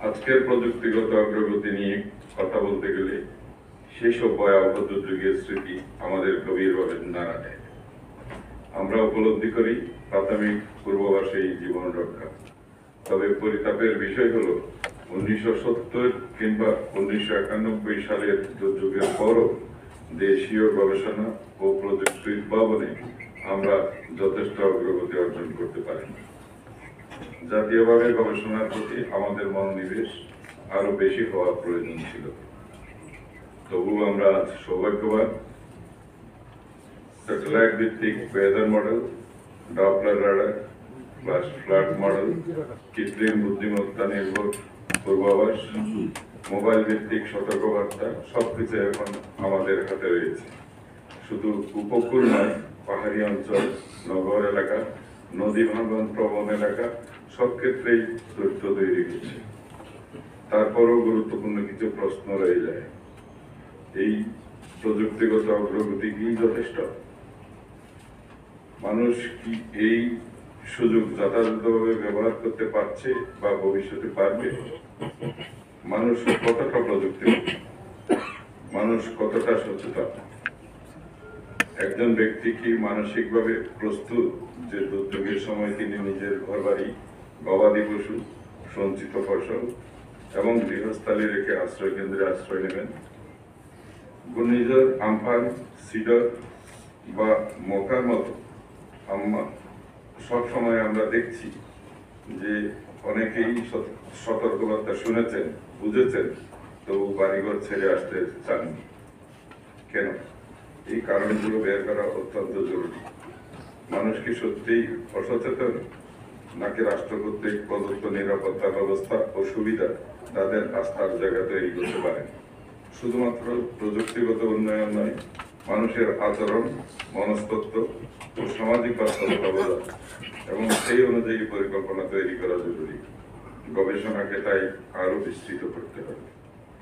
আজকের প্রযুক্তিগত অগ্রগতি নিয়ে কথা বলতে গেলে সেসব ভয়াবহ দুর্যোগের স্মৃতি আমাদের গভীরভাবে নাড়া দেয়। আমরা উপলব্ধি করি প্রাথমিক পূর্বাভাসেই জীবন রক্ষা। তবে পরিতাপের বিষয় হলো 1970 কিংবা 1991 সালের দুর্যোগের পরও দেশীয় গবেষণা ও প্রযুক্তি উদ্ভাবনে আমরা যথেষ্ট অগ্রগতি অর্জন করতে পারিনি। জাতীয়ভাবে গবেষণার প্রতি আমাদের মনোনিবেশ আরো বেশি হওয়া প্রয়োজন ছিল। তবু আমরা আজ সৌভাগ্যবান, স্যাটেলাইট ভিত্তিক weather model, Doppler radar, flash flood model, কৃত্রিম বুদ্ধিমত্তা নির্ভর পূর্বাভাস, মোবাইল ভিত্তিক সতর্কবার্তা সবকিছু এখন আমাদের হাতে রয়েছে। শুধু উপকূল নয়, পাহাড়ি অঞ্চল, নগর এলাকা, নদী ভাঙ্গন প্রবণ এলাকা সব ক্ষেত্রেই তথ্য তৈরি হচ্ছে। তারপরও গুরুত্বপূর্ণ কিছু প্রশ্ন রয়ে যায়। এই প্রযুক্তিগত অগ্রগতি কি যথেষ্ট? মানুষ কি এই সুযোগ যথাযথভাবে ব্যবহার করতে পারছে বা ভবিষ্যতে পারবে? মানুষ কতটা প্রযুক্তি, মানুষ কতটা সচেতন? একজন ব্যক্তি কি মানসিকভাবে প্রস্তুত যে দুর্যোগের সময় তিনি নিজের ঘরবাড়ি, গবাদি পশু, সঞ্চিত ফসল এবং গৃহস্থালী রেখে আশ্রয় কেন্দ্রে আশ্রয় নেবেন? ঘূর্ণিঝড়, আমফান, সিডর বা মকার মতো সব সময় আমরা দেখছি যে অনেকেই সতর্কবার্তা শুনেছেন, বুঝেছেন, তবু বাড়িঘর ছেড়ে আসতে চাননি। কেন? এই কারণগুলো বের করা অত্যন্ত জরুরি। মানুষ কি সত্যিই অসচেতন, নাকি রাষ্ট্র কর্তৃক প্রদত্ত নিরাপত্তা ব্যবস্থা ও সুবিধা তাদের আস্থার জায়গা তৈরি করতে পারে? শুধুমাত্র প্রযুক্তিগত উন্নয়ন নয়, মানুষের আচরণ, মনস্তত্ত্ব ও সামাজিক বাস্তবতা বোঝা এবং সেই অনুযায়ী পরিকল্পনা তৈরি করা জরুরি। গবেষণাকে তাই আরো বিস্তৃত করতে হবে।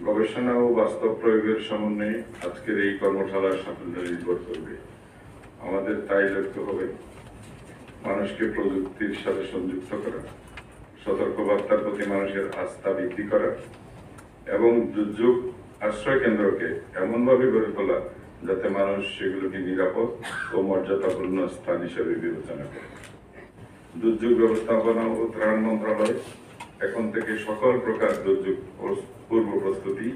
গবেষণা ও বাস্তব প্রয়োগের সমন্বয়ে আজকের এই কর্মশালার সাফল্য নির্ভর করবে। আমাদের তাই লক্ষ্য হবে মানুষকে প্রযুক্তির সাথে সংযুক্ত করা, সতর্কবার্তার প্রতি মানুষের আস্থা বৃদ্ধি করা এবং দুর্যোগ আশ্রয় কেন্দ্রকে এমনভাবে গড়ে তোলা যাতে মানুষ সেগুলোকে নিরাপদ ও মর্যাদাপূর্ণ স্থান হিসেবে বিবেচনা করে। দুর্যোগ ব্যবস্থাপনা ও ত্রাণ মন্ত্রণালয় এখন থেকে সকল প্রকার দুর্যোগ পূর্ব প্রস্তুতি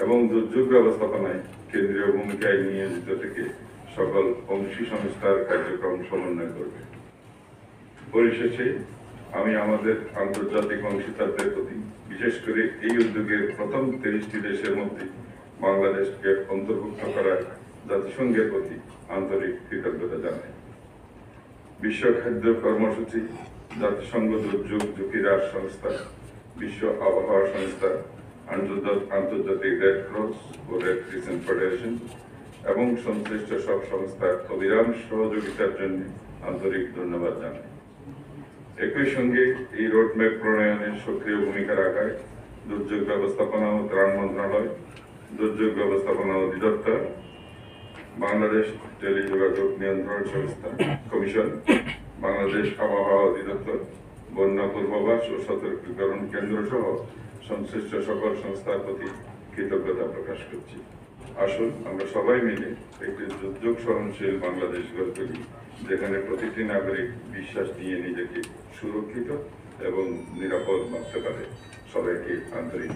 এবং দুর্যোগ ব্যবস্থাপনায় কেন্দ্রীয় ভূমিকায় নিয়োজিত থেকে সকল অংশী সংস্থার কার্যক্রম সমন্বয় করবে। পরিশেষে আমি আমাদের আন্তর্জাতিক অংশীদারদের প্রতি, বিশেষ করে এই উদ্যোগের প্রথম 30টি দেশের মধ্যে বাংলাদেশকে অন্তর্ভুক্ত করার জাতিসংঘের প্রতি আন্তরিক কৃতজ্ঞতা জানাই। বিশ্ব খাদ্য কর্মসূচি, জাতিসংঘ দুর্যোগ ঝুঁকি হ্রাস সংস্থা, বিশ্ব আবহাওয়া সংস্থা, আন্তর্জাতিক রেড ক্রস ও রেড ক্রিসেন্ট ফেডারেশন এবং সংশ্লিষ্ট সব সংস্থার অবিরাম সহযোগিতার জন্য আন্তরিক ধন্যবাদ জানাই। একই সঙ্গে এই রোডম্যাপ প্রণয়নে সক্রিয় ভূমিকা রাখায় দুর্যোগ ব্যবস্থাপনা ও ত্রাণ মন্ত্রণালয়, দুর্যোগ ব্যবস্থাপনা অধিদপ্তর, বাংলাদেশ টেলিযোগাযোগ নিয়ন্ত্রণ সংস্থা কমিশন, বাংলাদেশ আবহাওয়া অধিদপ্তর, বন্যা পূর্বাভাস ও সতর্কীকরণ কেন্দ্র সহ সংশ্লিষ্ট সকল সংস্থার প্রতি কৃতজ্ঞতা প্রকাশ করছি। আসুন আমরা সবাই মিলে একটি দুর্যোগ সহনশীল বাংলাদেশ গড়ে তুলি, যেখানে প্রতিটি নাগরিক বিশ্বাস নিয়ে নিজেকে সুরক্ষিত এবং নিরাপদ মানতে পারে। সবাইকে আন্তরিক